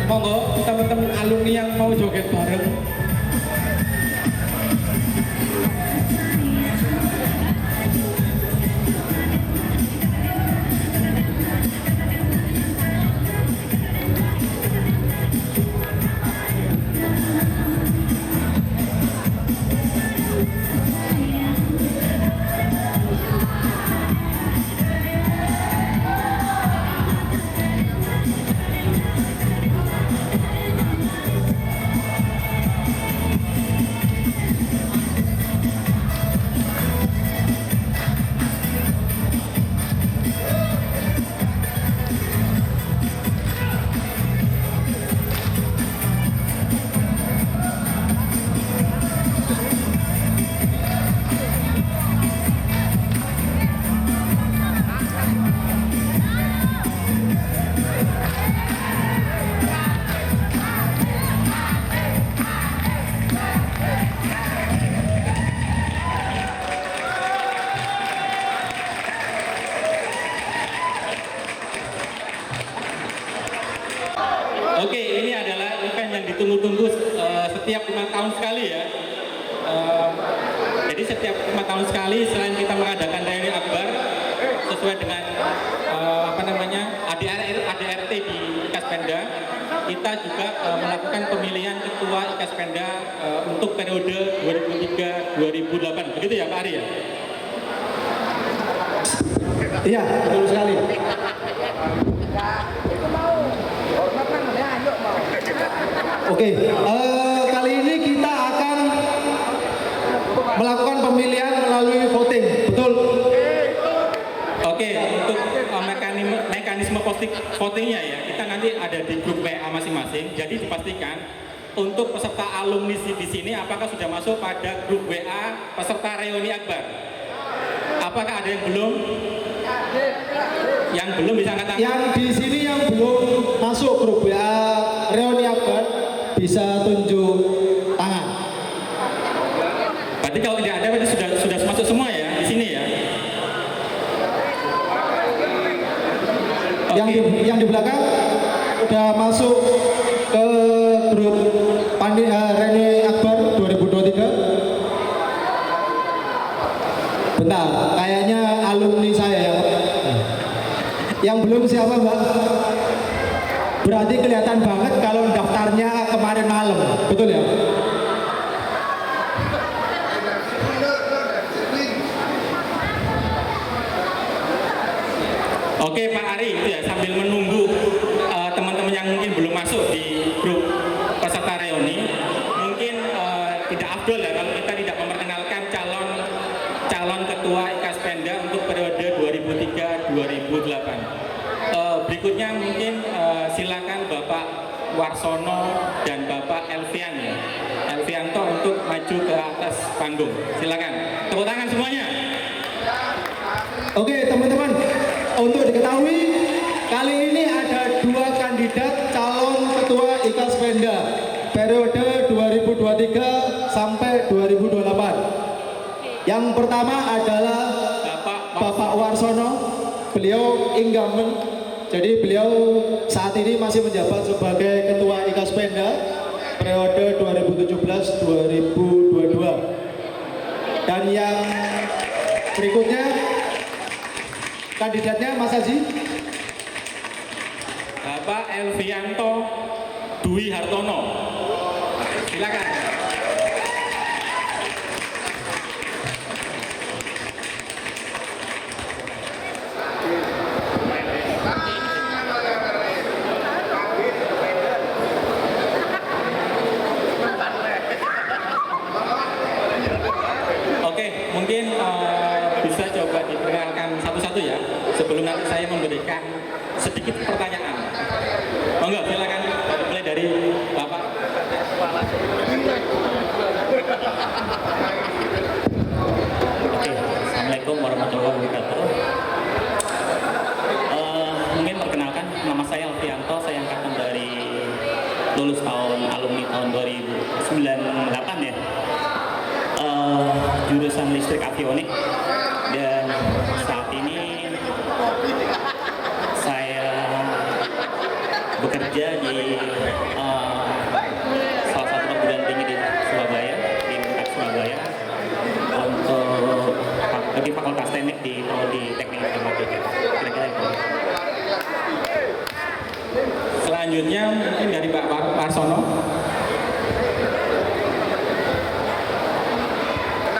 Monggo teman-teman alumni yang mau joget bareng. Oke, ini adalah event yang ditunggu-tunggu setiap 5 tahun sekali ya. Jadi setiap 5 tahun sekali selain kita mengadakan reuni akbar sesuai dengan ADRT di Ikaspenda, kita juga melakukan pemilihan ketua Ikaspenda untuk periode 2003-2008. Begitu ya Pak Ari ya? Iya, betul sekali. Oke, kali ini kita akan melakukan pemilihan melalui voting, betul? Oke, untuk mekanisme votingnya ya, kita nanti ada di grup WA masing-masing. Jadi dipastikan untuk peserta alumni di sini apakah sudah masuk pada grup WA peserta reuni akbar? Apakah ada yang belum? Yang belum bisa angkat tangan. Yang di sini yang belum masuk grup WA reuni akbar bisa tunjuk tangan. Berarti kalau tidak ada berarti sudah masuk semua ya di sini ya. Yang di belakang udah masuk ke grup reuni akbar 2023. Bentar, kayaknya alumni saya yang belum siapa Mbak? Berarti kelihatan banget kalau daftarnya kemarin malam, betul ya? Oke Pak Ari, itu ya sambil menunggu teman-teman yang mungkin belum masuk di grup peserta reuni, mungkin tidak afdol ya kalau kita tidak memperkenalkan calon ketua Ikaspenda untuk periode 2003-2008. Berikutnya mungkin silakan Bapak Warsono dan Bapak Elvianto untuk maju ke atas panggung. Silakan. Tepuk tangan semuanya. Oke teman-teman, untuk diketahui kali ini ada 2 kandidat calon ketua Ikaspenda periode 2023 sampai 2028. Yang pertama adalah Bapak Warsono, beliau incumbent. Jadi beliau saat ini masih menjabat sebagai Ketua Ikaspenda periode 2017-2022. Dan yang berikutnya kandidatnya Mas Haji, Bapak Elvianto Dwi Hartono. Silakan. Mungkin bisa coba diperkenalkan satu-satu ya sebelum nanti saya memberikan sedikit pertanyaan. Monggo silakan mulai dari Bapak. Oke, Assalamualaikum warahmatullahi wabarakatuh. Mungkin perkenalkan, nama saya Elvianto, saya angkatan dari lulus alumni tahun 2098 ya. Jurusan listrik avionik, dan saat ini saya bekerja di selanjutnya mungkin dari Pak Warsono.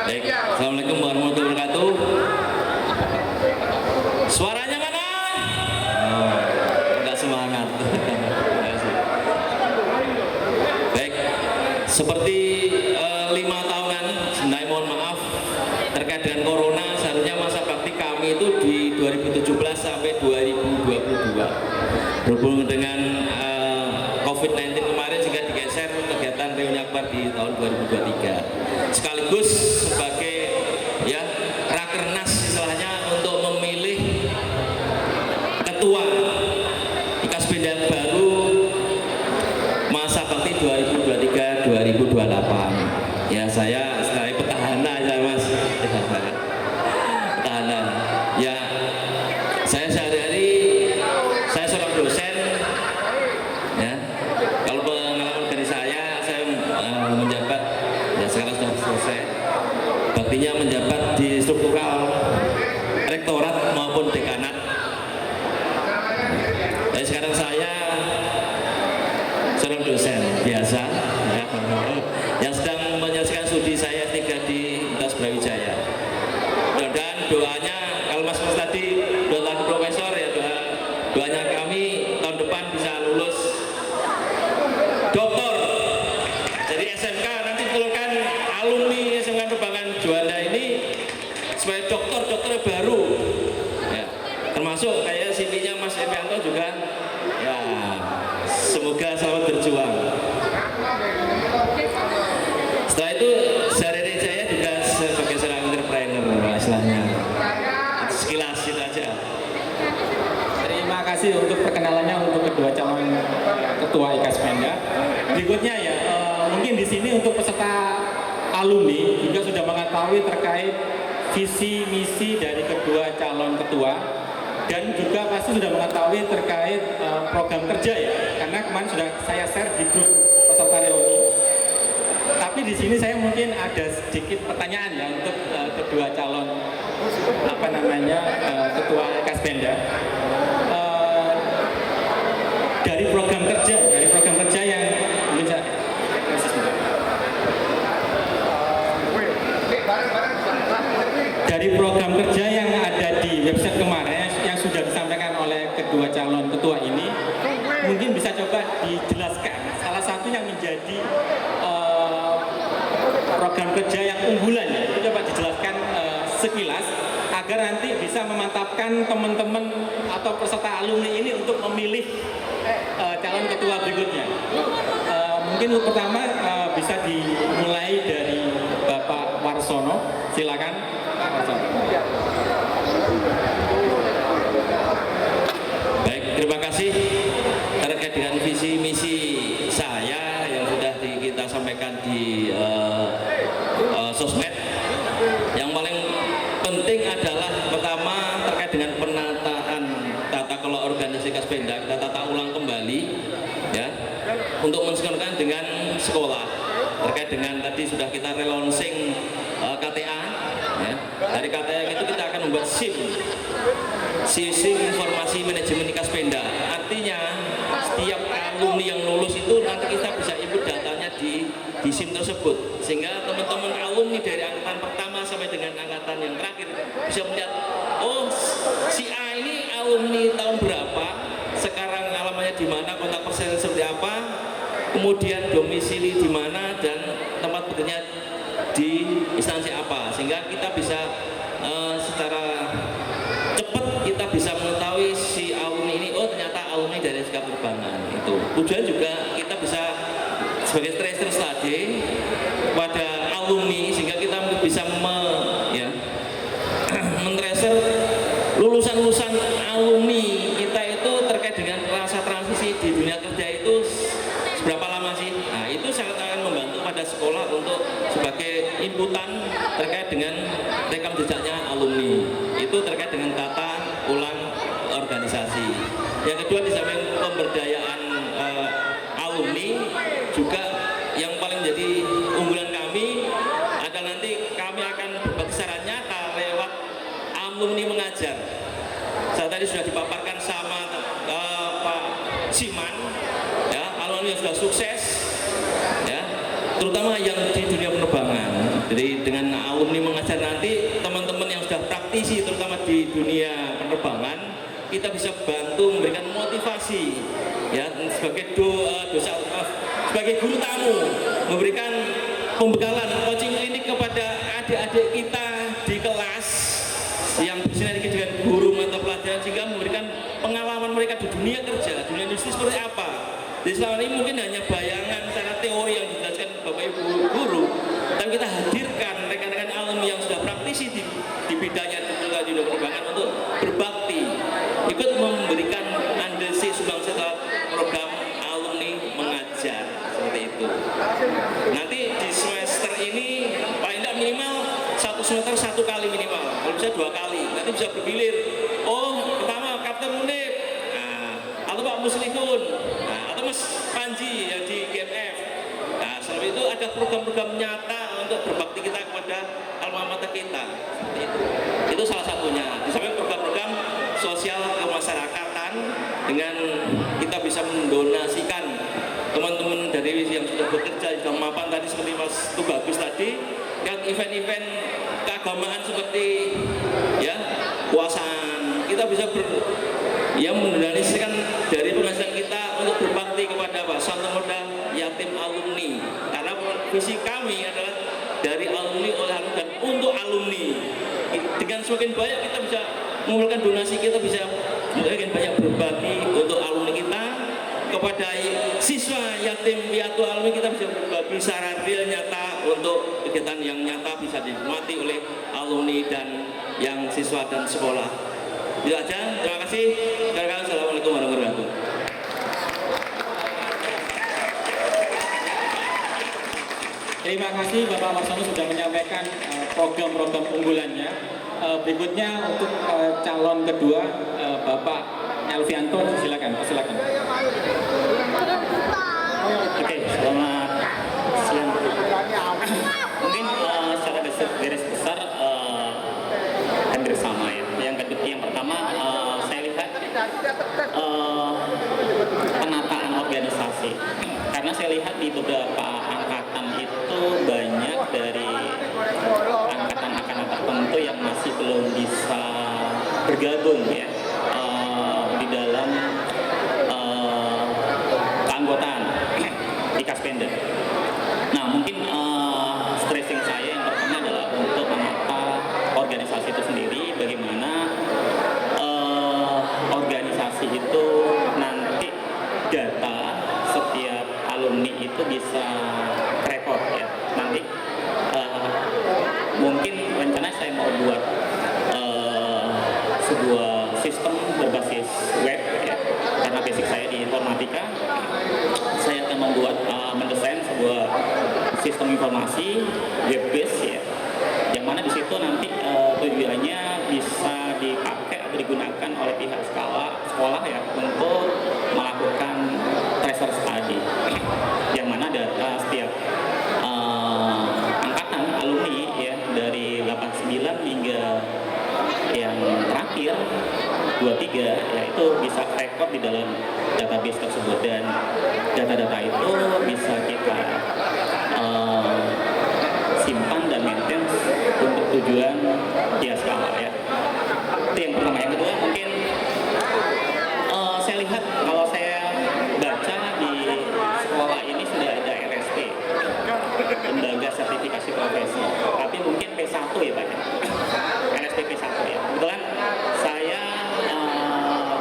Baik, Assalamualaikum warahmatullahi wabarakatuh. Suaranya mana? Oh, enggak semangat. Baik, seperti 5 tahunan, sebenarnya mohon maaf terkait dengan corona, seharusnya masa bakti kami itu di 2017 sampai 2022. Berhubung dengan COVID-19 kemarin sehingga digeser kegiatan reuni akbar di tahun 2023. Sekaligus sebagai ya rakernas istilahnya untuk memilih ketua Ikaspenda baru masa bakti 2023-2028. Ya saya sebagai petahana ya Mas. Petahana. Ya saya sehari-hari saya seorang dosen. Ya. Kalau pengalaman dari saya menjabat ya sekarang sudah selesai. Baktinya menjabat di struktural rektorat maupun dekanat. Jadi sekarang saya seorang dosen biasa ya, yang sedang menyelesaikan studi saya S3 di Universitas Brawijaya. Mudah-mudahan doanya kalau Mas tadi doa lagi profesor ya doanya kami tahun depan bisa lulus doktor. Jadi SMK nanti keluarkan alumni SMK Perbankan Juanda ini sebagai dokter baru. Ya, termasuk kayak CV-nya Mas Evianto juga. Ya, semoga selamat berjuang. Setelah itu sehari-hari saya juga sebagai seorang entrepreneur istilahnya. Sekilas itu aja. Terima kasih untuk perkenalannya untuk kedua calon ketua Ikaspenda. Berikutnya ya, mungkin di sini untuk peserta alumni juga sudah mengetahui terkait visi misi dari kedua calon ketua dan juga pasti sudah mengetahui terkait program kerja ya, karena kemarin sudah saya share di grup peserta reuni. Tapi di sini saya mungkin ada sedikit pertanyaan ya untuk kedua calon ketua Ikaspenda. Dari program kerja yang mungkin dari program kerja yang ada di website kemarin yang sudah disampaikan oleh kedua calon ketua ini, mungkin bisa coba dijelaskan salah satu yang menjadi program kerja yang unggulan ya, itu coba dijelaskan sekilas agar nanti bisa memantapkan teman-teman atau peserta alumni ini untuk memilih calon ketua berikutnya. Mungkin untuk pertama bisa dimulai dari Bapak Warsono, silakan Pak Warsono. Baik, terima kasih terkait dengan visi misi saya yang sudah kita sampaikan di sosmed. Yang paling penting adalah pertama terkait dengan penataan tata kelola organisasi Ikaspenda, kita tata ulang kembali ya untuk mensinkronkan dengan sekolah. Terkait dengan tadi sudah kita relaunching KTA ya. Dari KTA itu kita akan membuat SIM informasi manajemen Ikaspenda. Artinya setiap alumni yang lulus itu nanti kita bisa input datanya di SIM tersebut, sehingga teman-teman alumni dari angkatan pertama sampai dengan angkatan yang terakhir bisa melihat, oh si A ini alumni tahun berapa, sekarang alamatnya di mana, kontak person seperti apa, kemudian domisili di mana, dan tempat bekerja di instansi apa, sehingga kita bisa secara cepat kita bisa mengetahui si alumni ini, oh ternyata alumni dari SMK Perbankan. Itu tujuan juga kita bisa sebagai tracer study pada alumni, sehingga kita bisa men-tracer lulusan-lulusan alumni kita itu terkait dengan rasa transisi di dunia kerja itu seberapa lama sih. Nah itu sangat akan membantu pada sekolah untuk sebagai inputan terkait dengan rekam jejaknya alumni. Itu terkait dengan tata ulang organisasi. Yang kedua, di samping pemberdayaan alumni, juga yang paling jadi unggulan kami adalah nanti kami akan berbagi secara nyata lewat alumni mengajar. Saya tadi sudah dipaparkan sama Pak Siman yang sudah sukses, ya, terutama yang di dunia penerbangan. Jadi dengan alumni mengajar nanti, teman-teman yang sudah praktisi terutama di dunia penerbangan, kita bisa bantu memberikan motivasi, ya, sebagai sebagai guru tamu, memberikan pembekalan coaching klinik kepada adik-adik kita di kelas yang bersinergi dengan guru mata pelajaran, sehingga memberikan pengalaman mereka di dunia kerja, dunia industri seperti apa. Jadi selama ini mungkin hanya bayangan secara teori yang dijelaskan Bapak Ibu guru, tapi kita hadirkan rekan-rekan alumni yang sudah praktisi di bidangnya di dunia penerbangan untuk berbakti, ikut memberikan andesi sumbang setelah program alumni mengajar seperti itu. Nanti di semester ini paling tidak minimal satu semester 1 kali minimal, kalau bisa 2 kali. Nanti bisa bergilir. Oh, pertama Kapten Munib, atau Pak Muslihun, atau Mas Panji ya di GMF. Nah, setelah itu ada program-program nyata untuk berbakti kita kepada alma mater kita. Seperti itu. Itu salah satunya. Di samping program-program sosial kemasyarakatan dengan kita bisa mendonasikan teman-teman dari yang sudah bekerja di mapan tadi seperti Mas Tubagus tadi, yang event-event keagamaan seperti ya puasaan, kita bisa mendonasikan dari penghasilan kita untuk berbakti kepada santri muda yatim alumni, karena visi kami adalah dari alumni oleh alumni dan untuk alumni. Dengan semakin banyak kita bisa mengumpulkan donasi, kita bisa semakin banyak berbagi untuk alumni kita, kepada siswa yatim piatu alumni kita bisa berbagi secara real nyata untuk kegiatan yang nyata bisa dinikmati oleh alumni dan yang siswa dan sekolah. Itu aja, terima kasih. Assalamualaikum warahmatullahi wabarakatuh. Terima kasih Bapak Marsono sudah menyampaikan program-program unggulannya. Berikutnya untuk calon kedua Bapak Elvianto, silakan. Oke, selamat siang. Mungkin secara garis besar hampir sama ya. Yang pertama saya lihat penataan organisasi. Karena saya lihat di beberapa angkatan itu banyak dari angkatan-angkatan tertentu yang masih belum bisa bergabung ya di dalam keanggotaan di Kaspenda. Nah, mungkin stressing saya yang pertama adalah untuk menata organisasi itu sendiri, bagaimana organisasi itu nanti data setiap alumni itu bisa rekod ya. Nanti mungkin rencana saya mau buat sebuah sistem berbasis web ya, karena basic saya di informatika. Saya akan mendesain sebuah sistem informasi web based ya, yang mana di situ nanti tujuannya bisa dipakai atau digunakan oleh pihak sekolah ya untuk melakukan tracer study, yang mana data setiap angkatan alumni ya dari 89 hingga yang terakhir 23 ya itu bisa rekod di dalam database tersebut, dan data-data itu bisa kita simpan dan maintain untuk tujuan dia skala ya. Itu yang pertama. Yang kedua mungkin saya lihat kalau saya baca di sekolah ini sudah ada LSP, lembaga sertifikasi profesi, tapi mungkin P1 ya Pak ya. LSP P1 ya. Kebetulan saya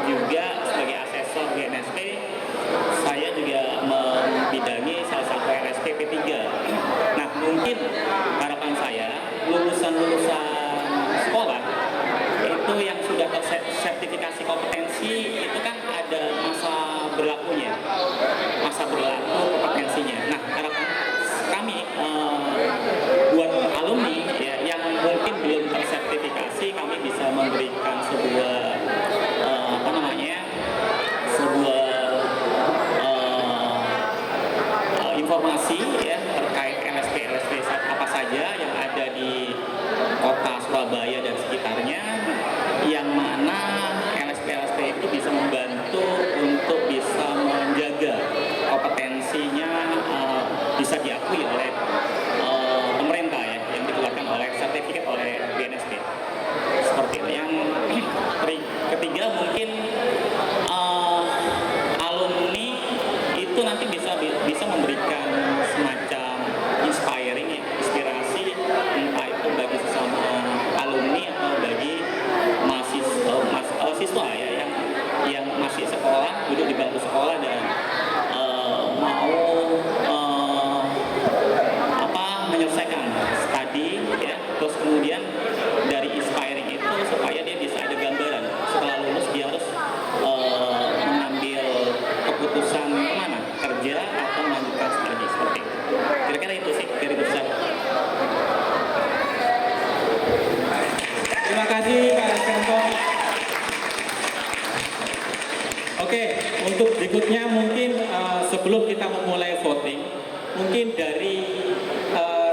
juga sebagai asesor di NSP, saya juga membidangi salah satu LSP P3. Nah, mungkin harapan saya lulusan sekolah itu yang sudah sertifikasi kompetensi itu kan ada masa berlakunya, masa berlaku kompetensinya. Nah, harapan kami buat alumni ya, yang mungkin belum tersertifikasi, kami bisa memberikan sebuah informasi ya terkait LSP apa saja yang ada di kota Surabaya dan sekitarnya, yang mana LSP itu bisa membantu untuk bisa menjaga kompetensi bisa diakui oleh pemerintah ya, yang dikeluarkan oleh sertifikat oleh BNSP. Seperti itu. Yang ketiga mungkin alumni itu nanti bisa memberikan semacam inspirasi entah itu bagi sesama alumni atau bagi siswa ya yang masih sekolah, duduk di bangku sekolah dan mau menyelesaikan studi ya, terus kemudian dari inspiring itu supaya dia bisa ada gambaran setelah lulus dia harus mengambil keputusan kemana, kerja atau melanjutkan studi seperti itu. Kira-kira itu sih dari besar. Terima kasih Pak Raskanto. Oke, untuk berikutnya mungkin sebelum kita memulai voting, mungkin dari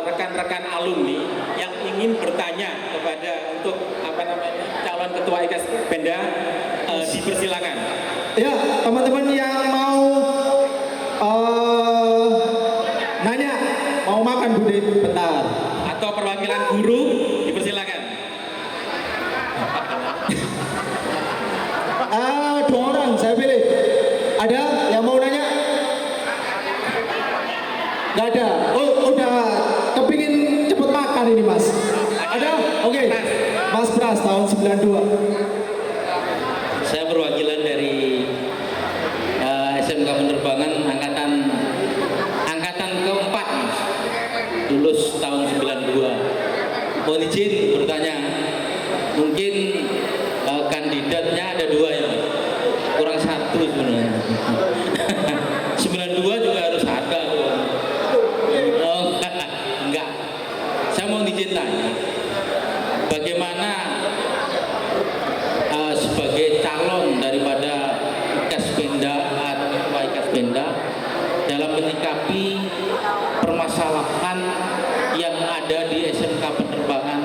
rekan-rekan alumni yang ingin bertanya kepada untuk calon ketua IKAS Penda dipersilakan. Ya, teman-teman yang mau nanya, mau makan Bude, bentar. Atau perwakilan guru dipersilakan. Dua orang saya pilih. Ada yang mau nanya? Gak ada. Oh, udah kepingin cepet makan ini Mas. Ada? Oke. Mas Pras tahun 92. Saya perwakilan dari SMK Penerbangan angkatan keempat, Mas. Lulus tahun 92. Mohon izin bertanya, mungkin kandidatnya ada dua ya, Mas? Kurang satu sebenarnya. 92 juga harus ada. Oh, enggak. Saya mau izin tanya, bagaimana sebagai calon daripada IKAS Penda atau IKAS Penda dalam menyikapi permasalahan yang ada di SMK Penerbangan,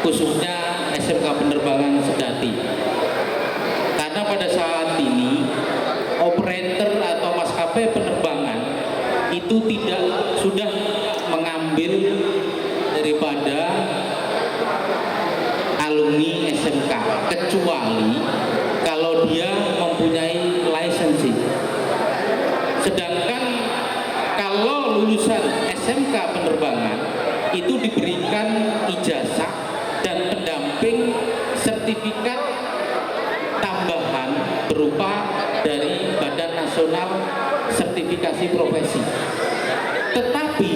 khususnya SMK Penerbangan Sedati. Karena pada saat ini operator atau maskapai penerbangan itu sudah mengambil daripada alumni SMK, kecuali kalau dia mempunyai licensing. Sedangkan kalau lulusan SMK penerbangan itu diberikan ijazah dan pendamping sertifikat tambahan berupa dari Badan Nasional Sertifikasi Profesi. Tetapi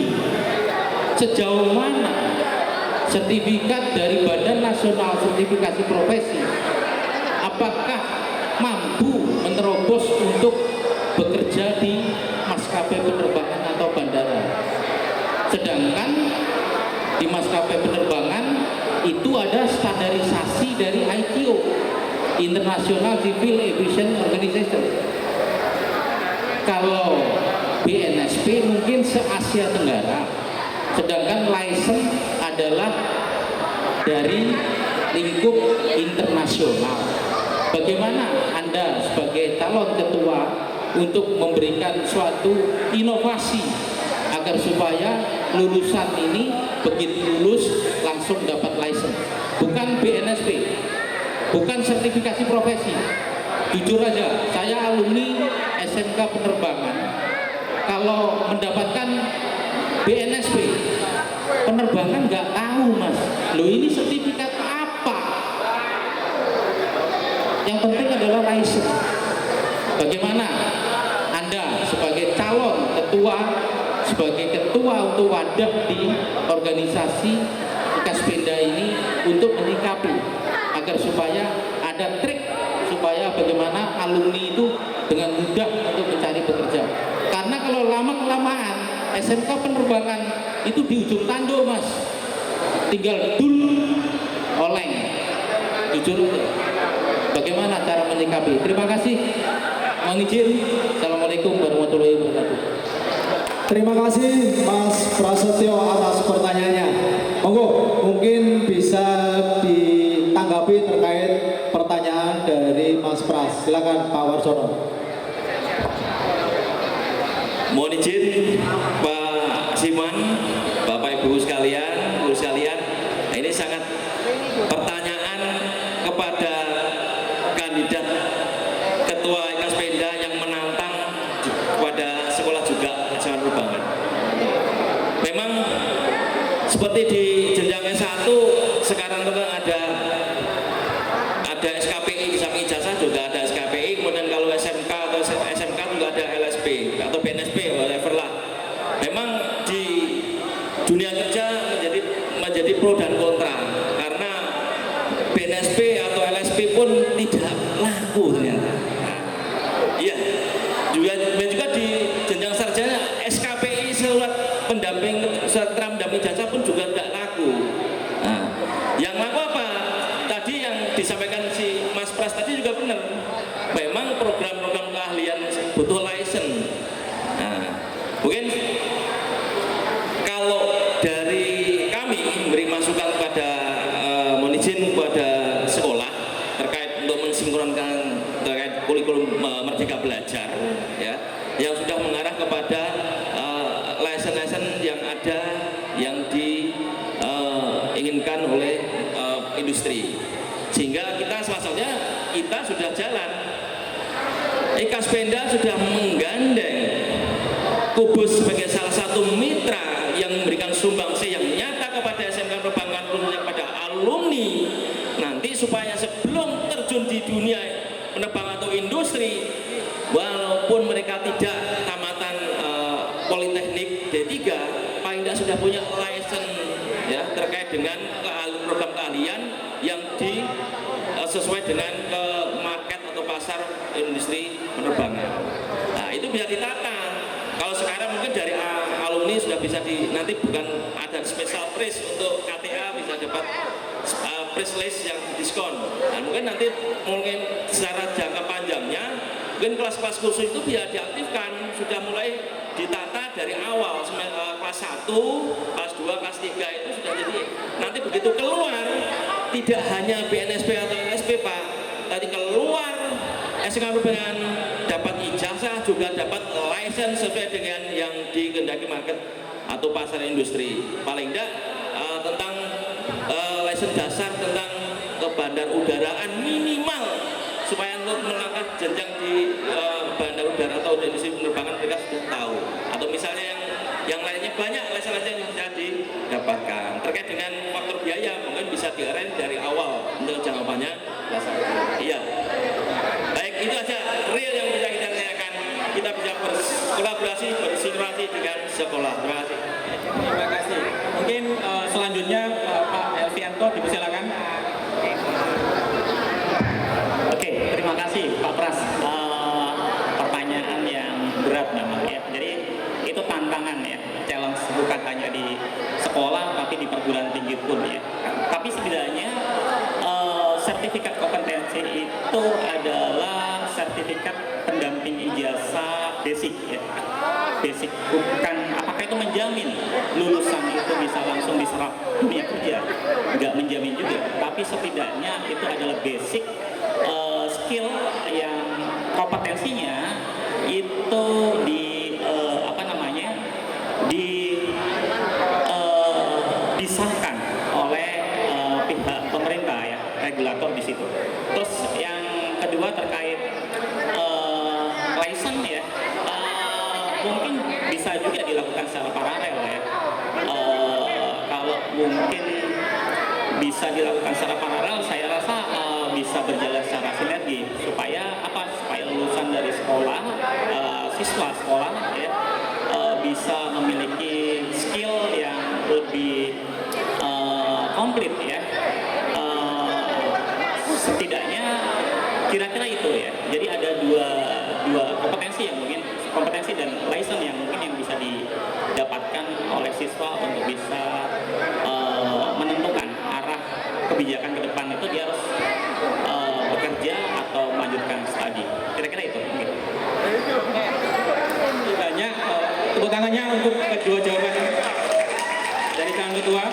sejauh mana sertifikat dari Badan Nasional Sertifikasi Profesi apakah mampu menerobos untuk bekerja di maskapai penerbangan atau bandara? Sedangkan di maskapai penerbangan itu ada standarisasi dari ICAO, International Civil Aviation Organization. Kalau BNSP mungkin se-Asia Tenggara, sedangkan license adalah dari lingkup internasional. Bagaimana Anda sebagai calon ketua untuk memberikan suatu inovasi agar supaya lulusan ini begitu lulus langsung dapat license, bukan BNSP, bukan sertifikasi profesi. Jujur aja, saya alumni SMK Penerbangan, kalau mendapatkan BNSP penerbangan nggak tahu Mas, loh ini sertifikat apa? Yang penting adalah license. Bagaimana Anda sebagai calon ketua, sebagai ketua untuk wadah di organisasi IKAS Penda ini untuk menyikapi agar supaya ada trik supaya bagaimana alumni itu dengan mudah untuk mencari pekerja. Karena kalau lama-kelamaan SMK penerbangan itu di ujung tanduk Mas, tinggal dul oleng. Jujur itu. Bagaimana cara menyikapi? Terima kasih. Mohon izin. Assalamualaikum warahmatullahi wabarakatuh. Terima kasih Mas Prasetyo atas pertanyaannya. Monggo, mungkin bisa ditanggapi terkait pertanyaan dari Mas Pras. Silakan Pak Warsono. Mohon izin Pak Siman, Bapak Ibu sekalian, Guru sekalian, ini sangat pertanyaan kepada kandidat Ketua Ikaspenda yang menantang kepada sekolah juga SMA Penerbangan. Memang seperti di jenjang S1 sekarang itu ada SKPI di samping ijazah juga ada SKPI, kemudian kalau SMK atau SMK juga ada LSP atau BNSP whatever lah. Memang di dunia kerja menjadi pro dan kontra karena BNSP atau LSP pun tidak laku ternyata. Iya, juga di jenjang sarjana SKPI surat pendamping jasa pun juga tidak laku. Nah, yang laku apa? Tadi yang disampaikan si Mas Pras tadi juga benar. Memang program-program keahlian butuh license. Nah, mungkin kalau dari kami memberi masukan kepada mohon izin kepada sekolah terkait untuk mensinkronkan terkait kurikulum Merdeka Belajar ya, yang sudah mengarah kepada license-license yang ada yang diinginkan oleh industri, sehingga kita salah satunya kita sudah jalan. Ikaspenda sudah menggandeng Kubus sebagai salah satu mitra yang memberikan sumbangsi yang nyata kepada SMK Penerbangan, khususnya kepada alumni nanti, supaya sebelum terjun di dunia penerbangan atau industri, walaupun mereka tidak tamatan Politeknik D3, paling tidak sudah punya license ya terkait dengan program keahlian yang sesuai dengan ke market atau pasar industri penerbangan. Nah, itu bisa ditata. Kalau sekarang mungkin dari alumni sudah bisa nanti bukan ada special price untuk KTA, bisa dapat price list yang diskon. Dan mungkin nanti secara jangka panjangnya mungkin kelas-kelas khusus itu bisa diaktifkan, sudah mulai ditata dari awal kelas 1, kelas 2, kelas 3 itu sudah, jadi nanti begitu keluar tidak hanya BNSP atau LSP Pak, tadi keluar SMK Penerbangan dapat ijazah juga dapat license sesuai dengan yang dikehendaki market atau pasar industri. Paling tidak tentang license dasar tentang kebandar udaraan minimal, supaya untuk melangkah jenjang di bandar udara atau industri penerbangan mereka sudah tahu. Atau misalnya yang lainnya banyak license yang bisa didapatkan. Terkait dengan faktor biaya mungkin bisa di-arrange dari awal untuk jangka panjang. Iya. Baik, itu aja real yang bisa kita tanyakan. Kita bisa berkolaborasi, bersinkronasi dengan sekolah. Terima kasih. Terima kasih. Mungkin selanjutnya Pak Elvianto dipersilakan. Oke, terima kasih Pak Pras. Pertanyaan yang berat memang ya. Jadi itu tantangan ya, challenge bukan hanya di sekolah tapi di perguruan tinggi pun ya. Tapi setidaknya sertifikat kompetensi itu adalah sertifikat pendamping ijazah basic ya. Basic, bukan apakah itu menjamin lulusan itu bisa langsung diserap dunia kerja, nggak menjamin juga, tapi setidaknya itu adalah basic skill yang kompetensinya itu disahkan oleh pihak pemerintah ya, regulator di situ. Terus yang kedua terkait license ya, mungkin bisa juga dilakukan secara paralel ya. Kalau mungkin bisa dilakukan secara paralel, saya rasa bisa berjalan secara sinergi supaya supaya lulusan dari sekolah, siswa sekolah ya, bisa memiliki skill yang lebih komplit ya. Setidaknya kira-kira itu ya. Jadi ada dua kompetensi yang mungkin, kompetensi dan license yang mungkin yang bisa didapatkan oleh siswa untuk bisa menentukan arah kebijakan ke depan itu dia harus bekerja atau melanjutkan studi. Kira-kira itu mungkin. Banyak tepuk tangannya untuk kedua jawaban dari calon ketua.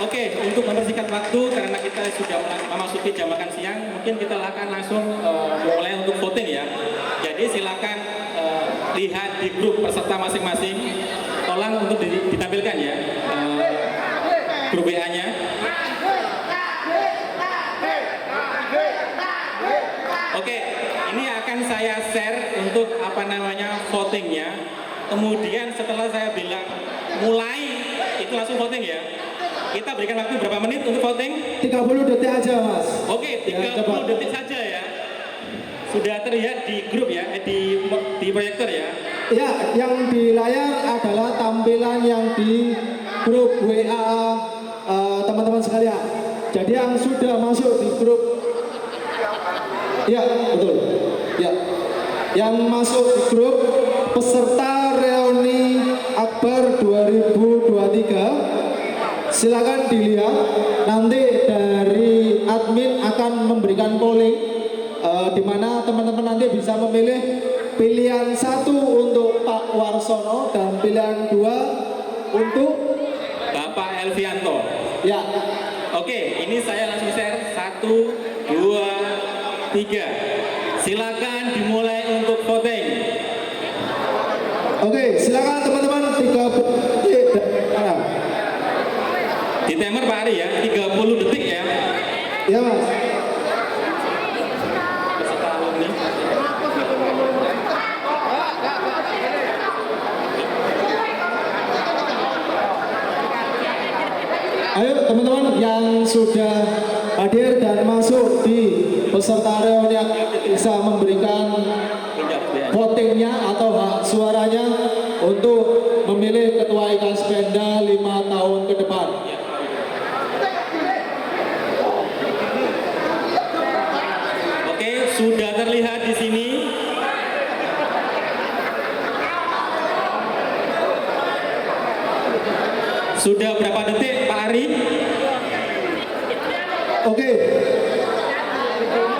Oke, untuk mempersingkat waktu karena kita sudah memasuki jam makan siang, mungkin kita akan langsung mulai untuk voting ya. Jadi silakan lihat di grup peserta masing-masing. Tolong untuk ditampilkan ya grup WA-nya. Oke, ini akan saya share untuk votingnya. Kemudian setelah saya bilang mulai, itu langsung voting ya. Kita berikan waktu berapa menit untuk voting? 30 detik aja Mas. Oke, 30 cepat. detik saja ya. Sudah terlihat di grup ya, di proyektor ya. Ya, yang di layar adalah tampilan yang di grup WA teman-teman sekalian. Jadi yang sudah masuk di grup, ya betul, ya, yang masuk di grup peserta reuni Akbar 2023, silakan dilihat. Nanti dari admin akan memberikan polling, di mana teman-teman nanti bisa memilih pilihan 1 untuk Pak Warsono dan pilihan 2 untuk Bapak Elvianto. ya. Oke, ini saya langsung share 1, 2, 3. Silakan dimulai untuk voting. Oke, silakan teman-teman 30 detik dan sekarang. Di timer Pak Ari ya, 30 detik ya. Ya Mas. Peserta alumni. Ayo teman-teman yang sudah hadir dan masuk di peserta reuni bisa memberikan votingnya atau hak suaranya untuk memilih ketua IKAS Pemda 5 tahun ke depan. Oke, sudah terlihat di sini. Sudah berapa detik Pak Ari? Oke,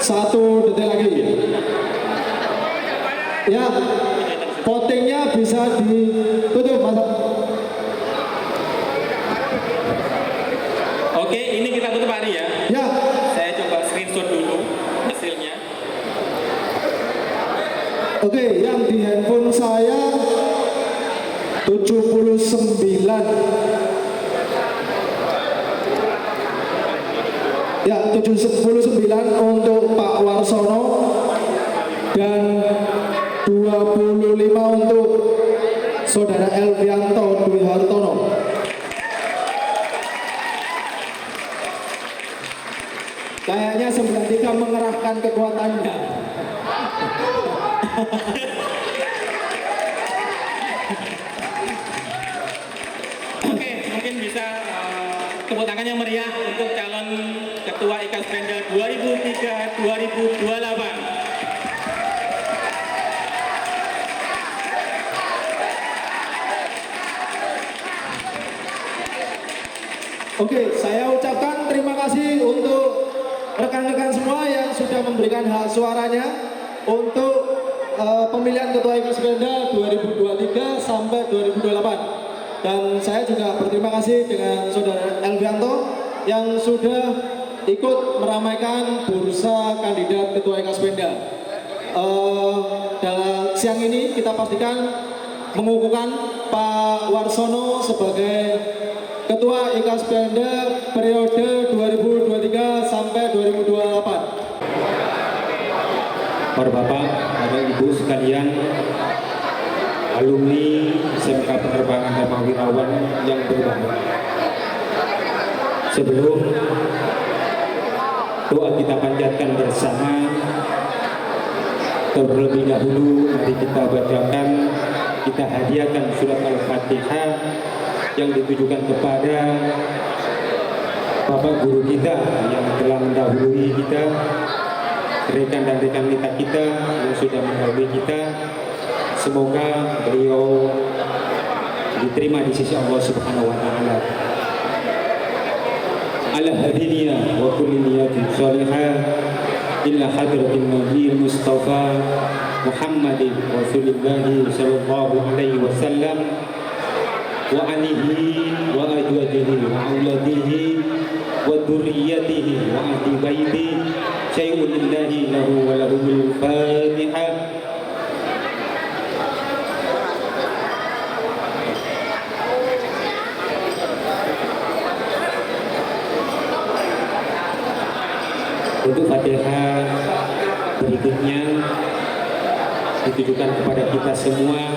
1 detik lagi. Ya, votingnya bisa ditutup Mas. Oke, ini kita tutup Pak Ari ya. Ya, Saya coba screenshot dulu hasilnya. oke, yang di handphone saya 79. Ya, 79 untuk Pak Warsono dan 25 untuk Saudara Elvianto Dwi Hartono. Kayaknya 93 mengerahkan kekuatannya. Oke, mungkin bisa tepuk tangan yang meriah untuk calon Ketua IKAS Pemda 2003-2028. Oke, saya ucapkan terima kasih untuk rekan-rekan semua yang sudah memberikan hak suaranya untuk pemilihan Ketua IKAS Pemda 2023 sampai 2028. Dan saya juga berterima kasih dengan Saudara Elvianto yang sudah ikut meramaikan bursa kandidat Ketua IKAS Pemda. Dalam siang ini kita pastikan mengukuhkan Pak Warsono sebagai Ketua IKAS Pemda periode 2023 sampai 2028. Para Bapak, para Ibu sekalian, alumni SMK Penerbangan dan Mawirawan yang berbahagia. Sebelum doa kita panjatkan bersama, terlebih dahulu mari kita bacakan, kita hadiahkan surat Al-Fatihah yang ditujukan kepada Bapak Guru kita yang telah mendahului kita, rekan dan rekan kita yang sudah mendahului kita. Semoga beliau diterima di sisi Allah Subhanahu wa taala. Ala hadiniya wa kulli niyatin shalihah illa hadratin nabiyil mustafa Muhammadin Rasulullah sallallahu alaihi wasallam wa alihi wa azwajihi wa auladihi wa dzurriyyatihi wa ahli baiti syai'un lillahi lahu wa lahumul fatihah. Untuk Fatihah berikutnya ditujukan kepada kita semua,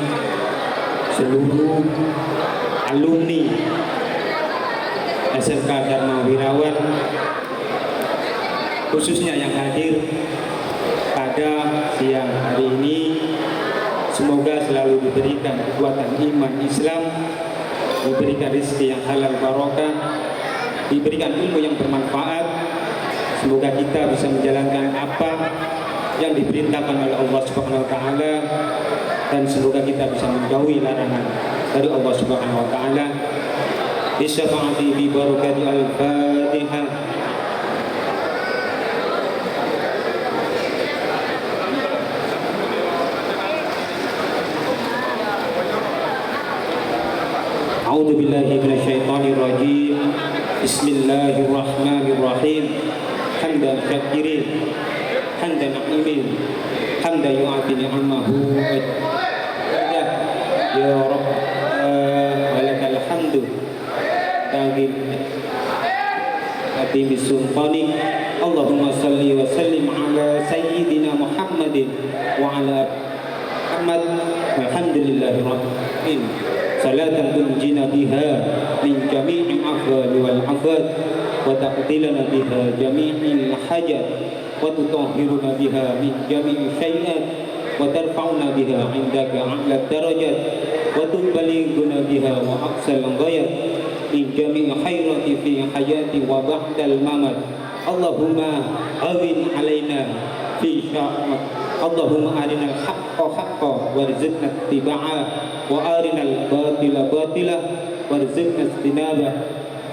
seluruh alumni SMK Dharma Wirawan, khususnya yang hadir pada siang hari ini. Semoga selalu diberikan kekuatan iman Islam, diberikan rezeki yang halal barokah, diberikan ilmu yang bermanfaat. Semoga kita bisa menjalankan apa yang diperintahkan oleh Allah Subhanahu wa taala, dan semoga kita bisa menjauhi larangan dari Allah Subhanahu wa taala. Bisyafaati bi barakati al-Fatihah. A'udzu billahi minasyaitonir rajim. Bismillahirrahmanirrahim. Hamdan syakirin, hamdan na'imin, hamdan yu'ati ni'amahu ya Rabb, walakal hamdu tagim Habibis sultanik. Allahumma salli wa sallim ala sayyidina Muhammadin wa ala Muhammad. Alhamdulillahi rabbil salatan tunjina biha min jami'il afwali wal afat wa taqdilana biha jami'il hajat wa tutahhiruna biha min jami'i syai'at wa tarfa'una biha 'indaka 'ala darajat wa tuballighuna biha wa aqsal ghayat min jami'i khairati fi hayati wa ba'dal mamat. Allahumma awin alaina fi sya'at. Allahumma arinal haqqa haqqa warzuqna ittiba'ah wa arinal batila batila warzuqna ijtinabah.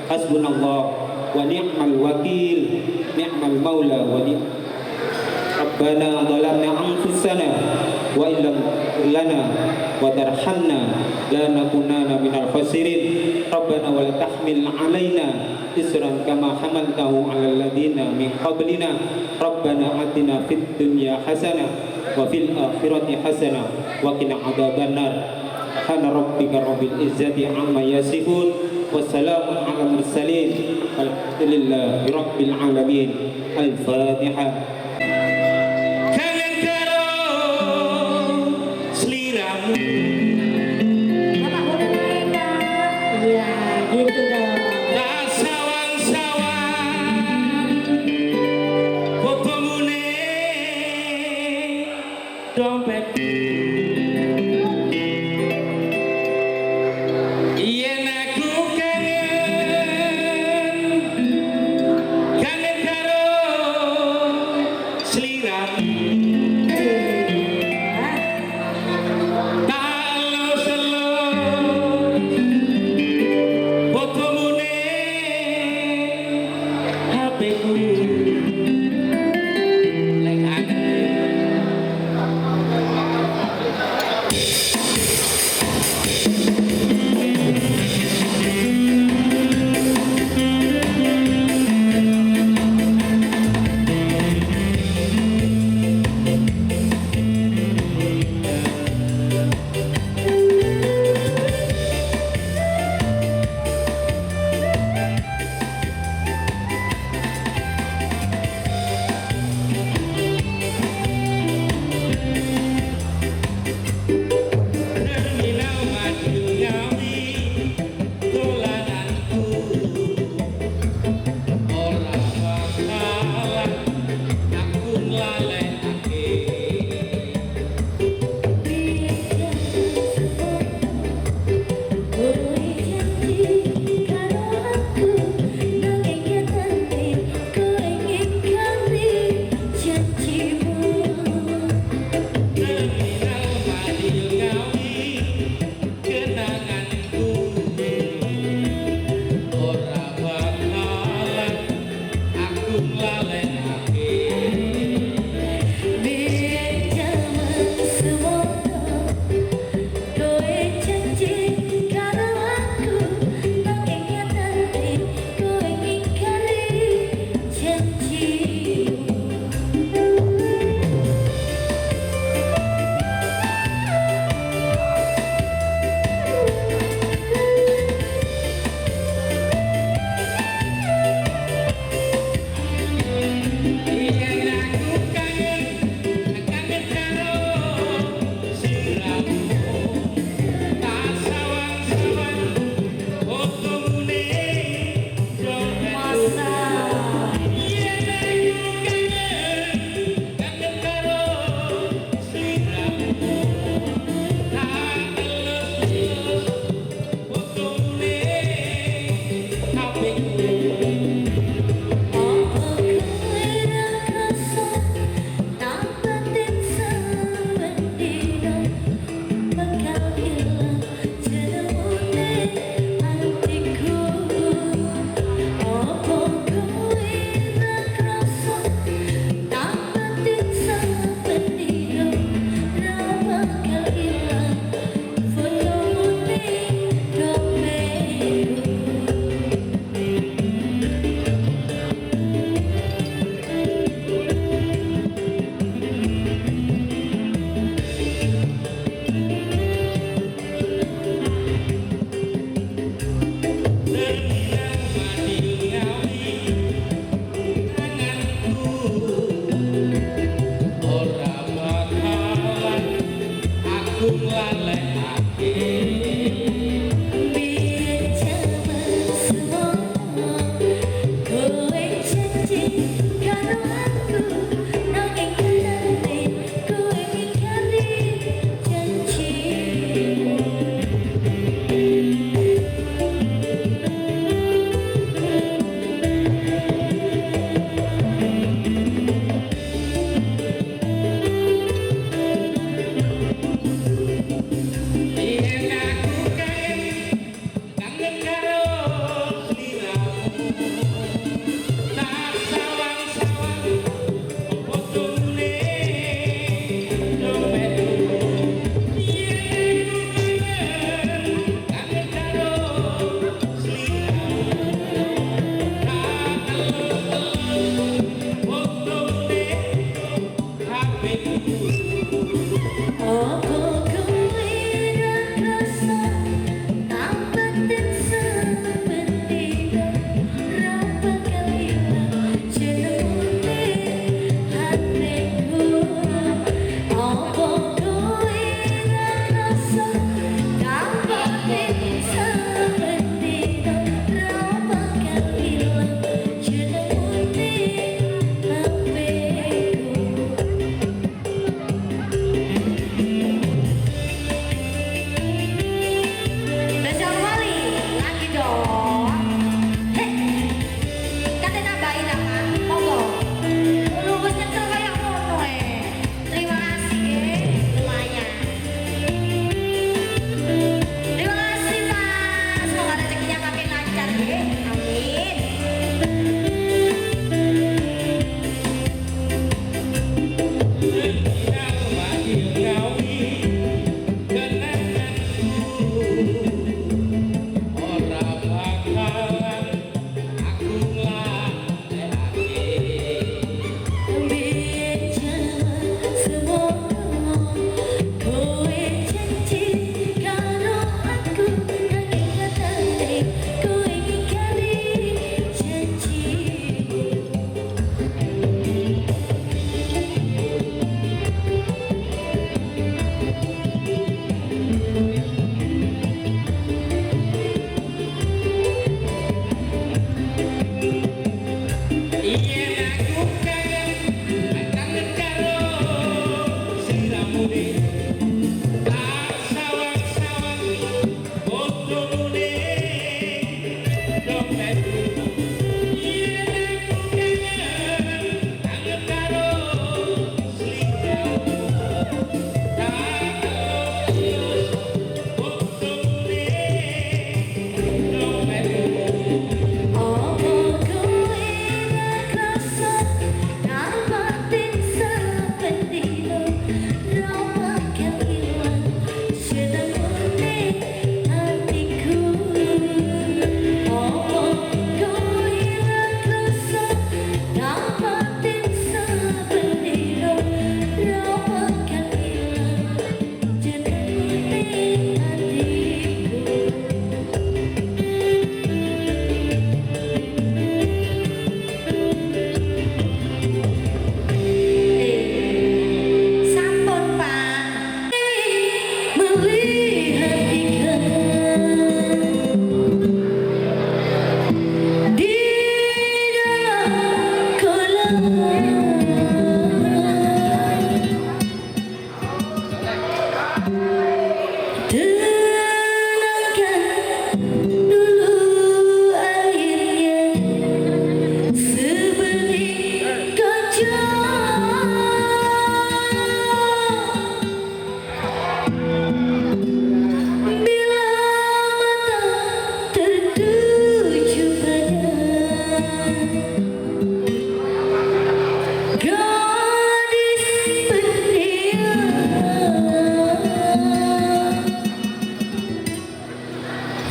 Hasbunallah wa ni'mal wakil, ni'mal maula wa ni'mal. Rabbana zalamna anfusana wa illam lana wa tarhamna lanakunanna minal khasirin. Rabbana wa la tahmil alaina isran kama hamaltahu 'alal ladina min qablina. Rabbana atina fid dunya hasanah wa fil akhirati hasanah wa qina adzabannar. Subhana rabbika rabbil izzati amma yasifun wa salamun 'alal mursalin walhamdulillahi rabbil alamin. Al-Fatihah.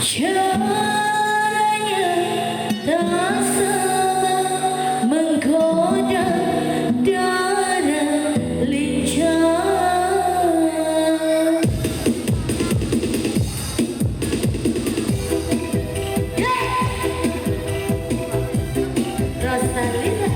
Caranya tak salah menggoda darah lincah. Rosalina.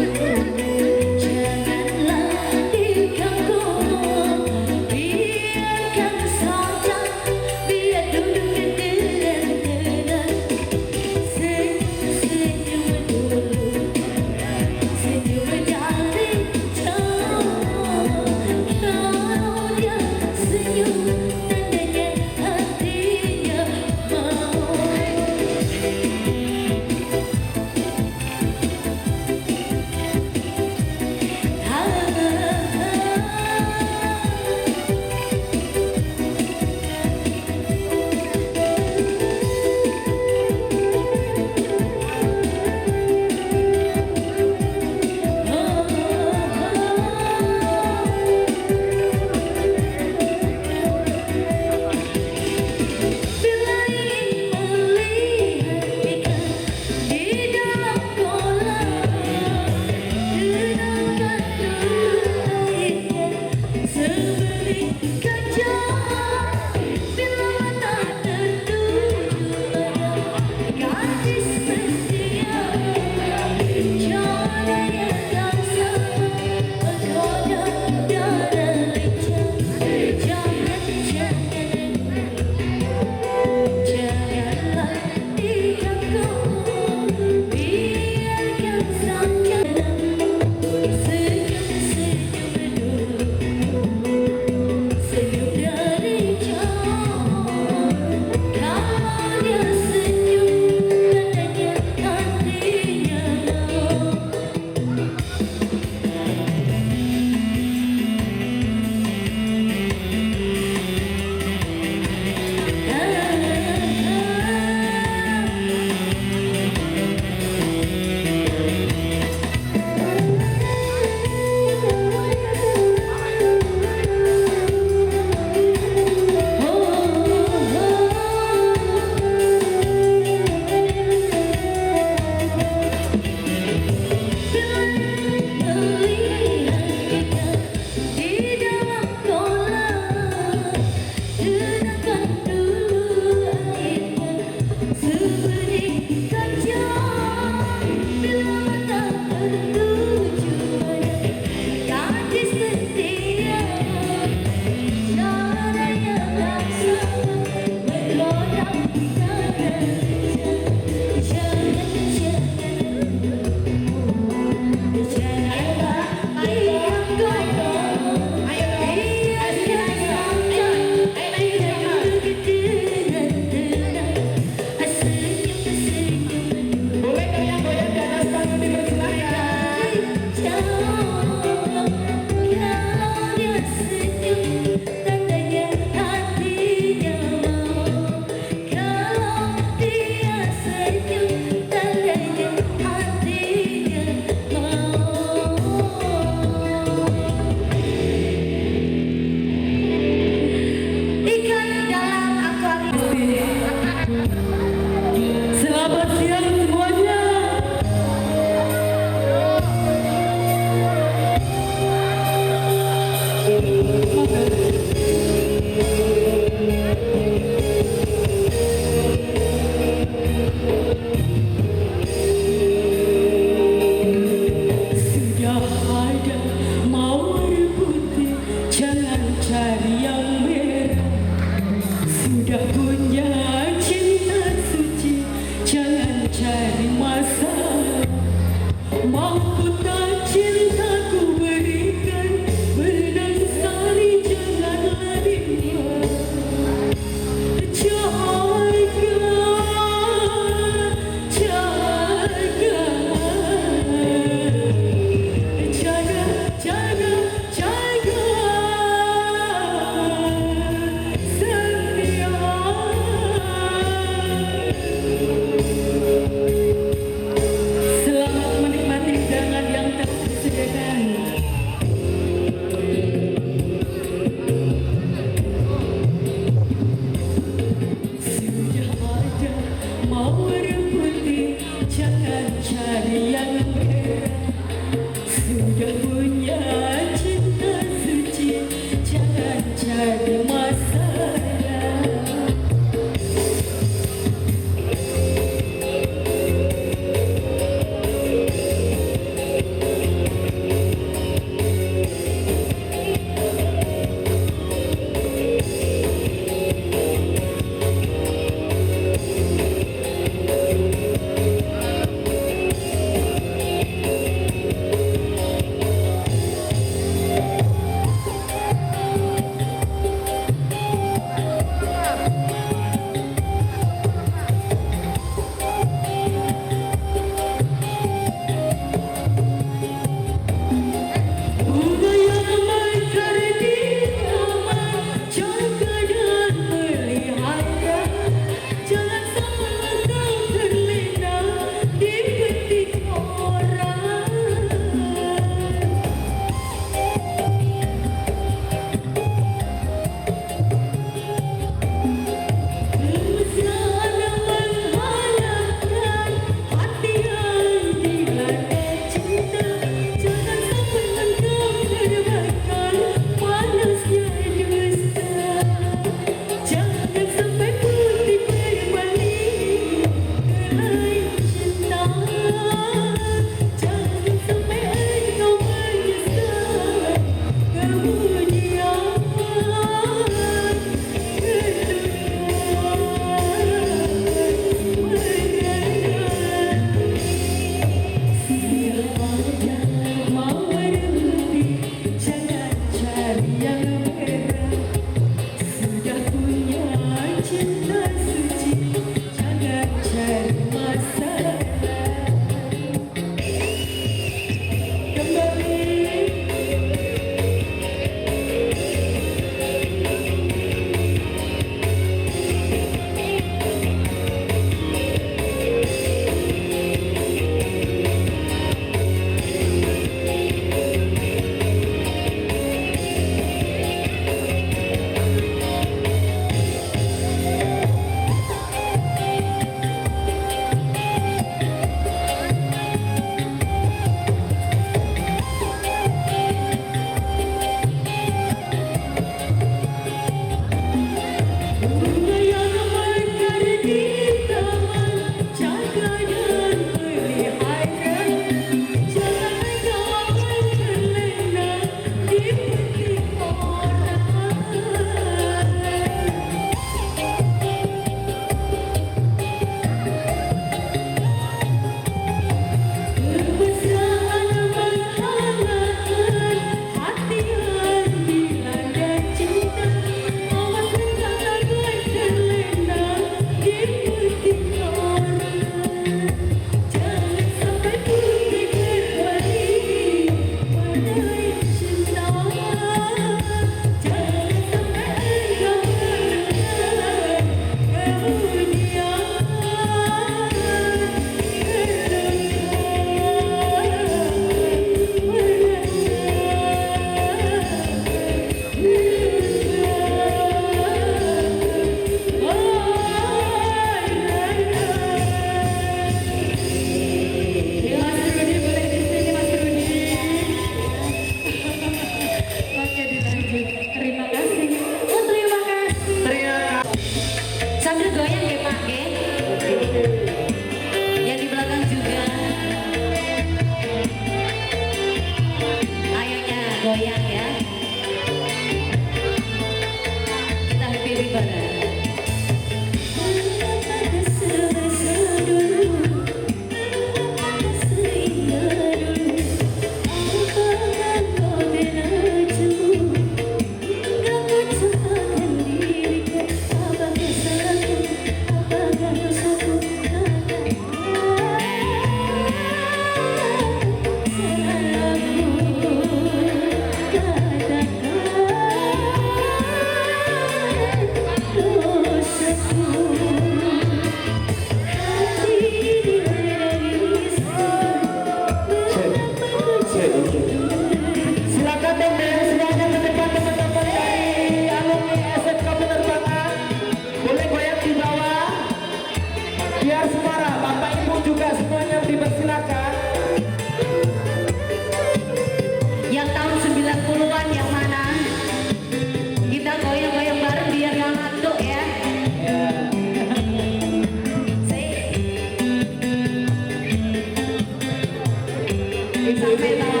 sampai tahu.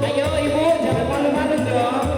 Ayo ibu, jangan malu-malu dong.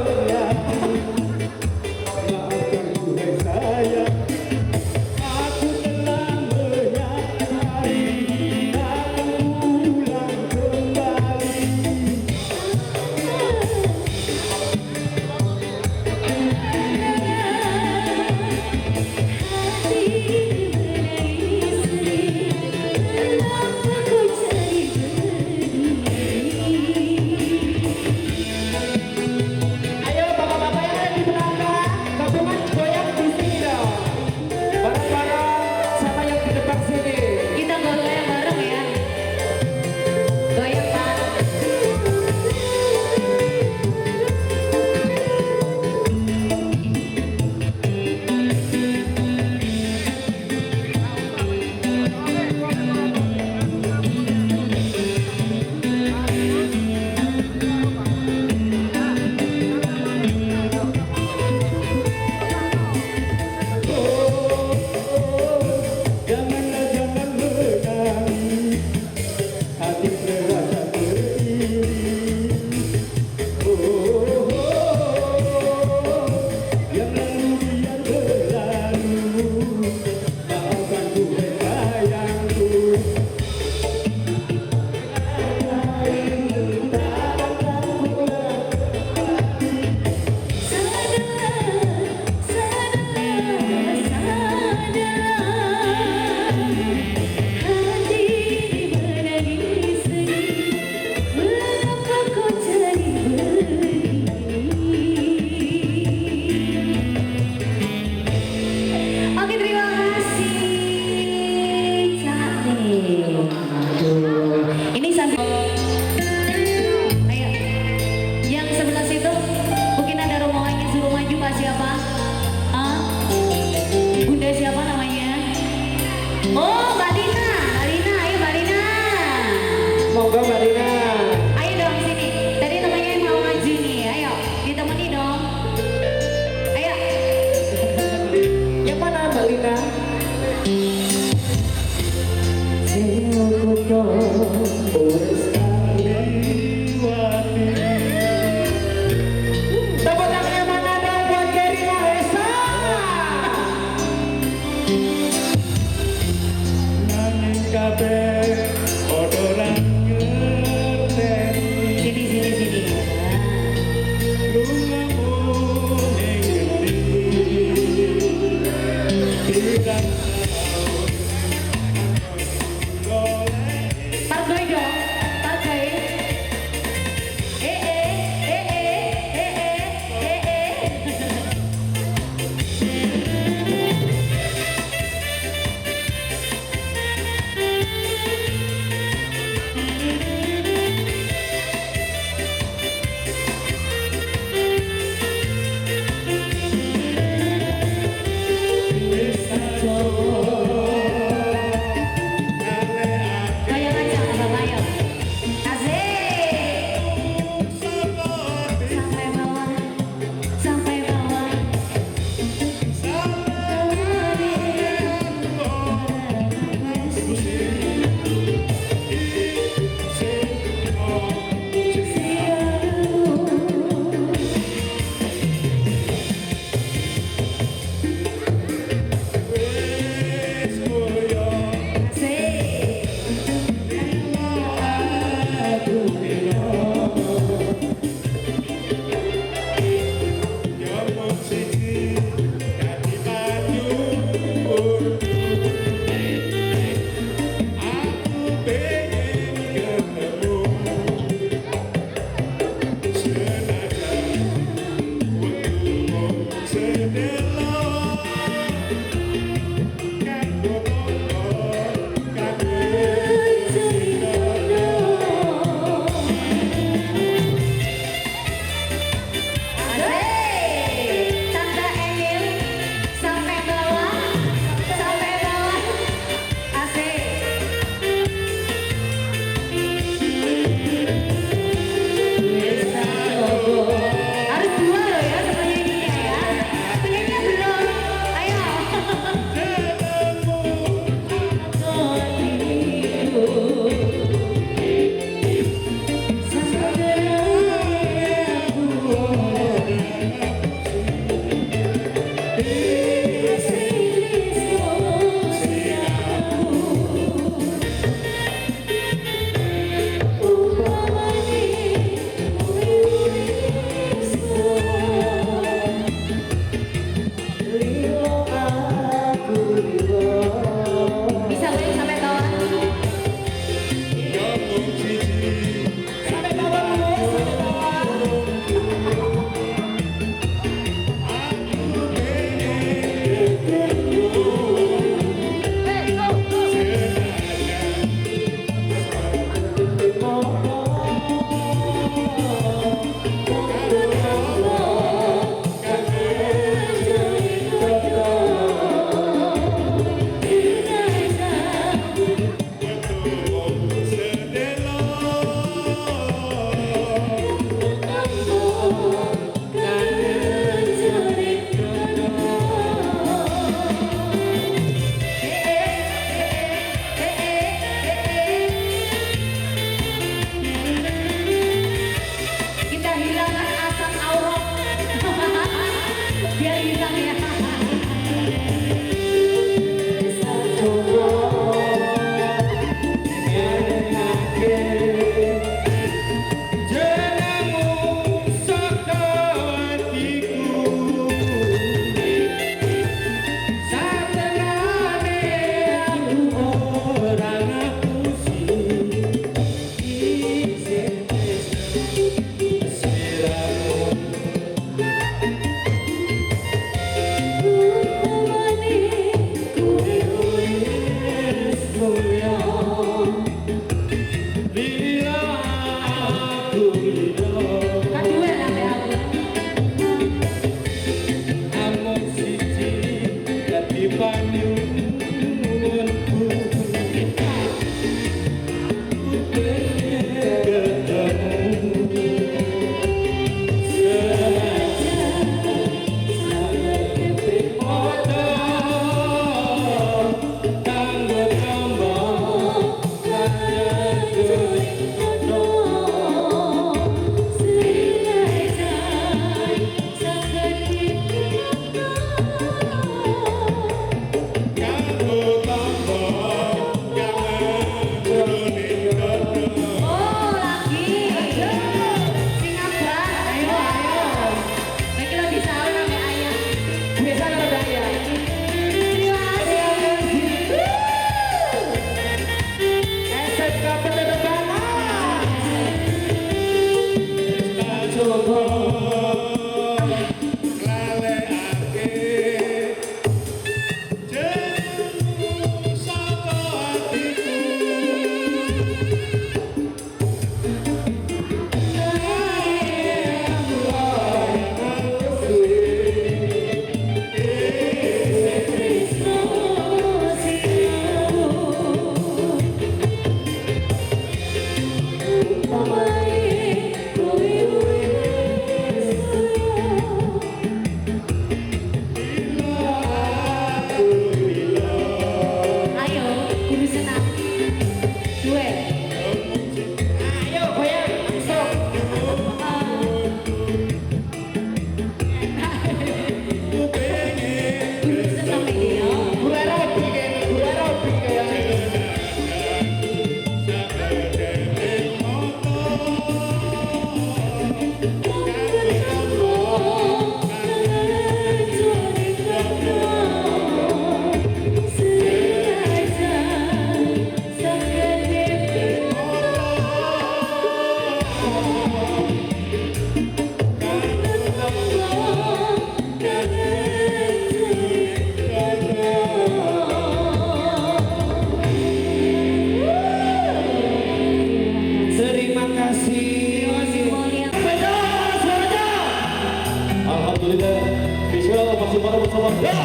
Alhamdulillah. Visual masih pada bersama. Tidak.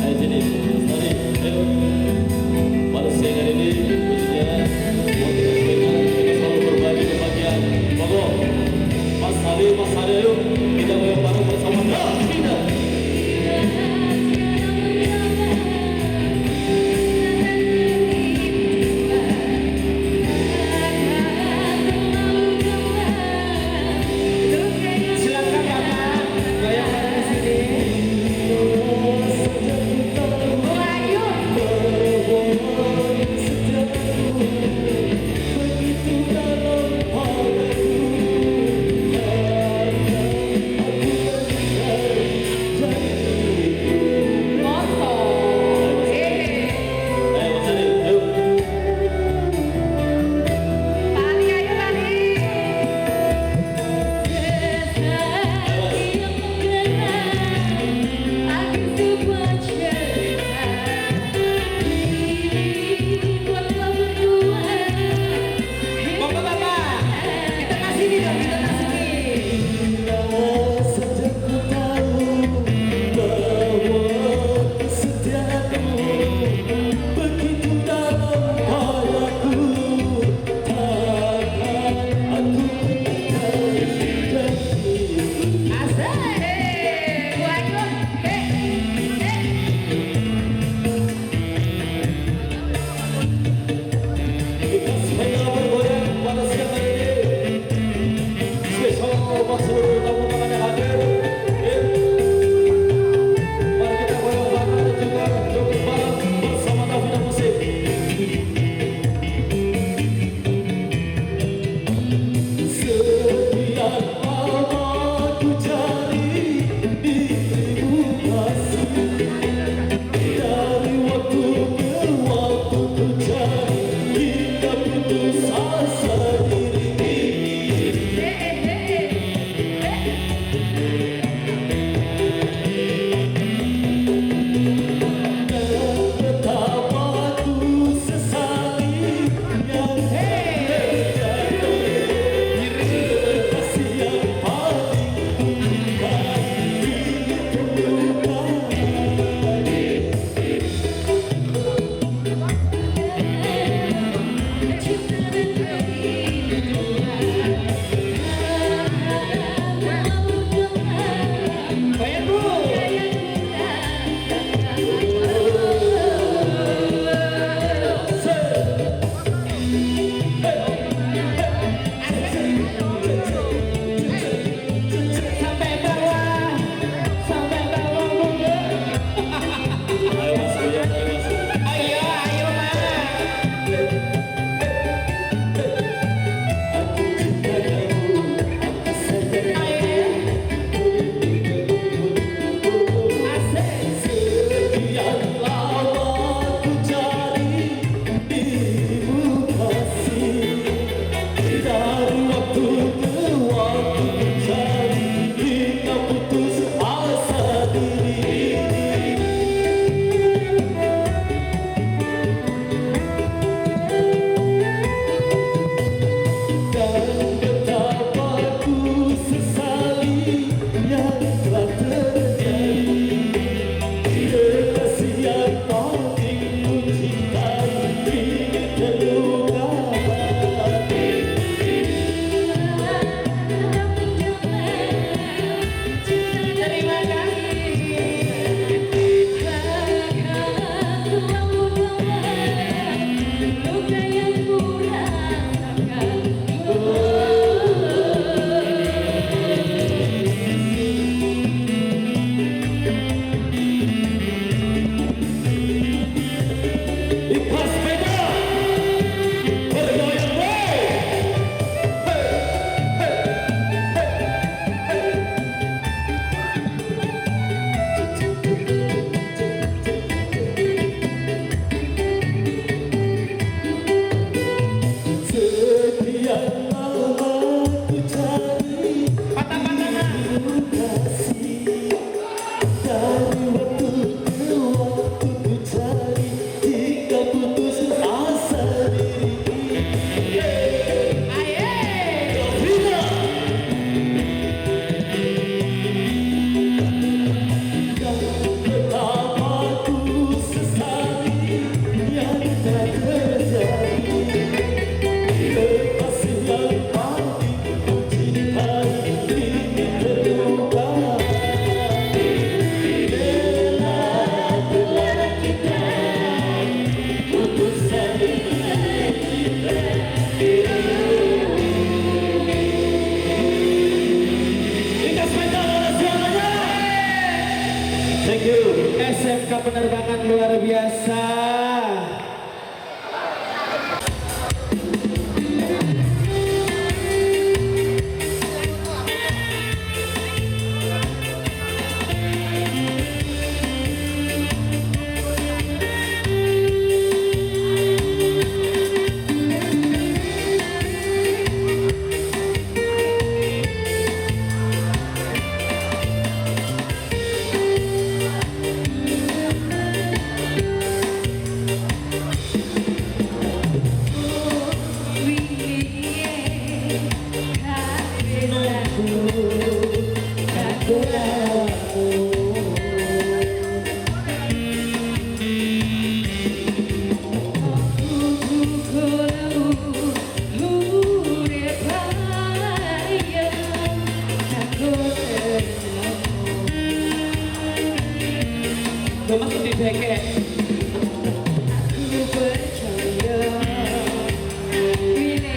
Ayo sini, sorry, ayo. Pada siang hari ini, khususnya kita selalu berbagi kebahagiaan. Monggo, Mas Sari, ayo kita bareng bersama. Tidak. you SMK Penerbangan luar biasa. Masuk di beket. Aku percaya bila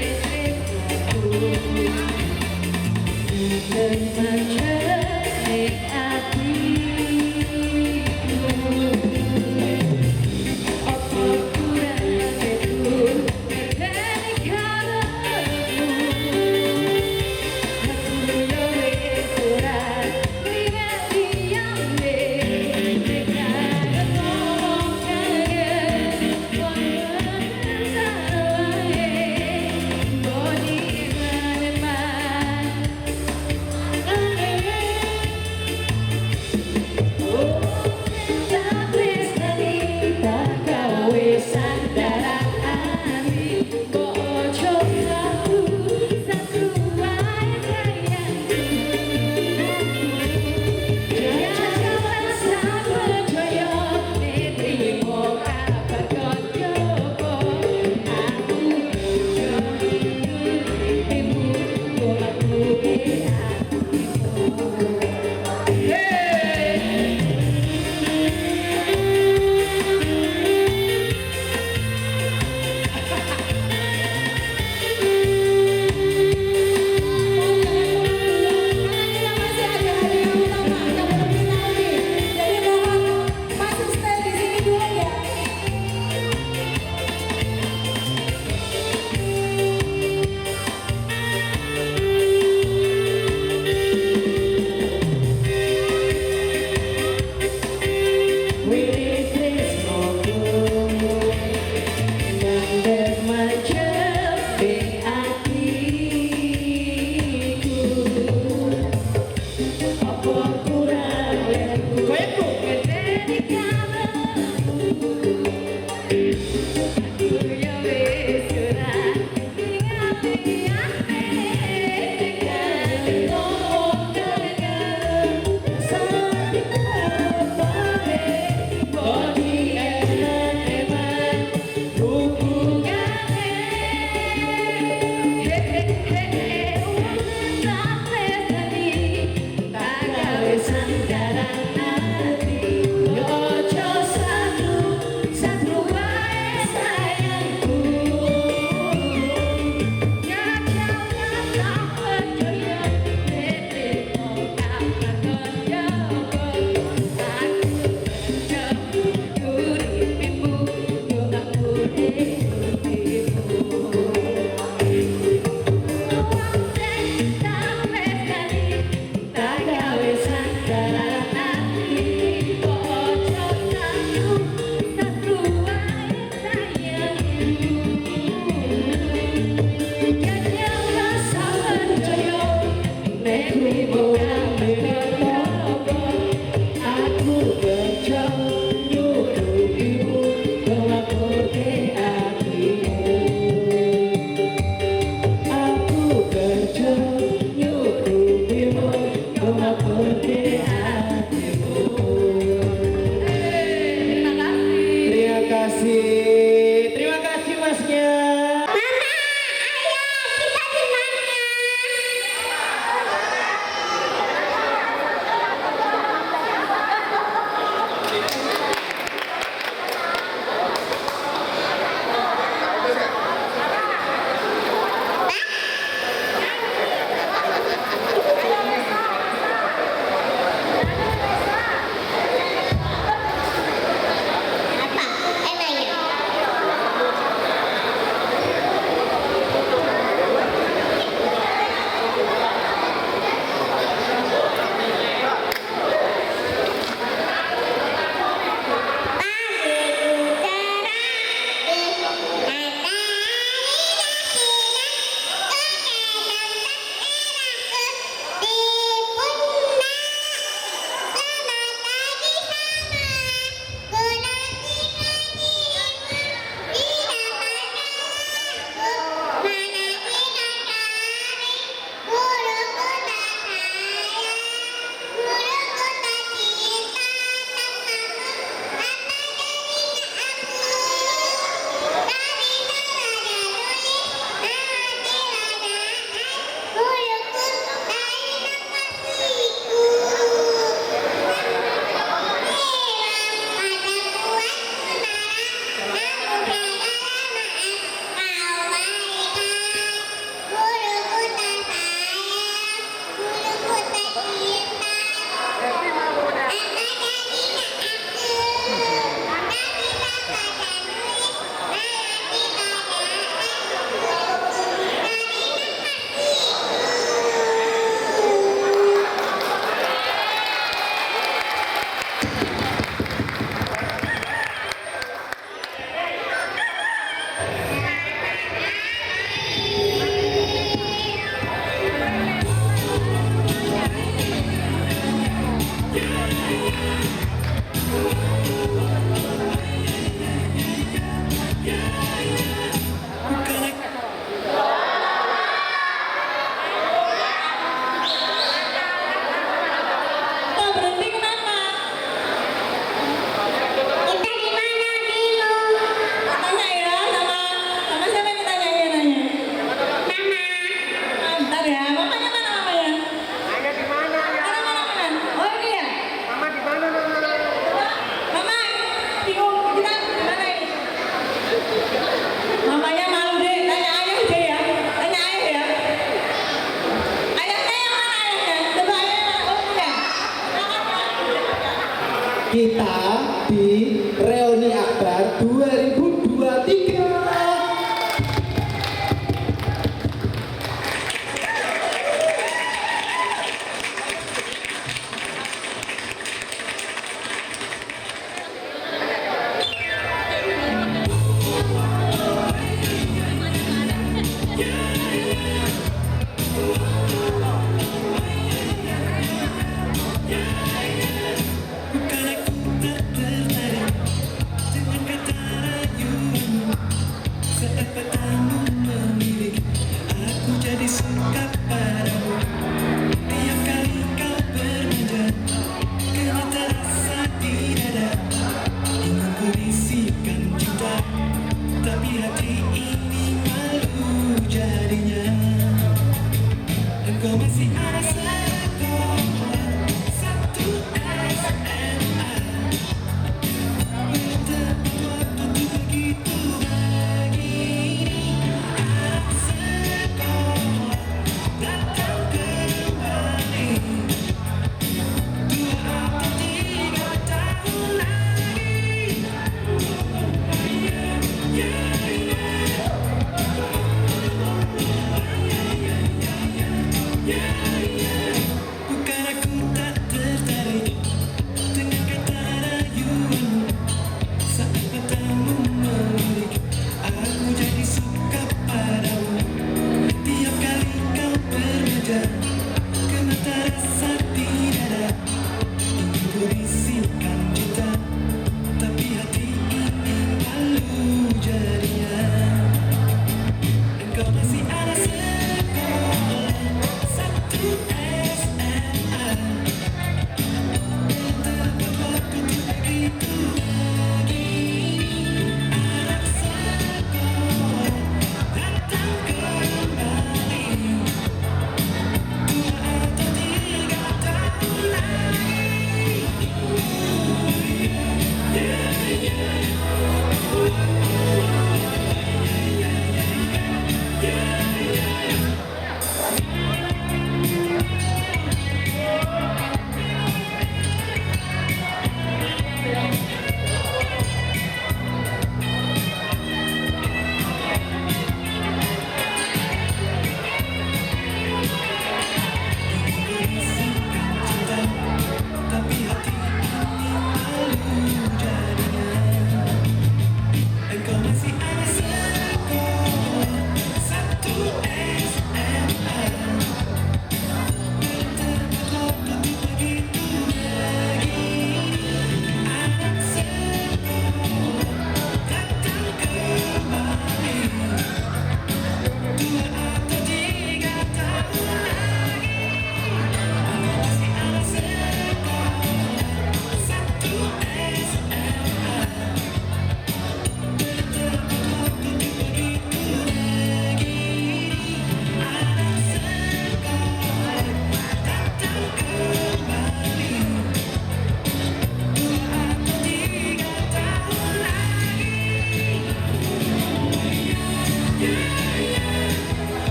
terbaca di hatiku, apa kurang itu dari kamu. Aku yang surat pribadi yang kita di Reuni Akbar 2023.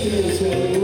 Indonesia.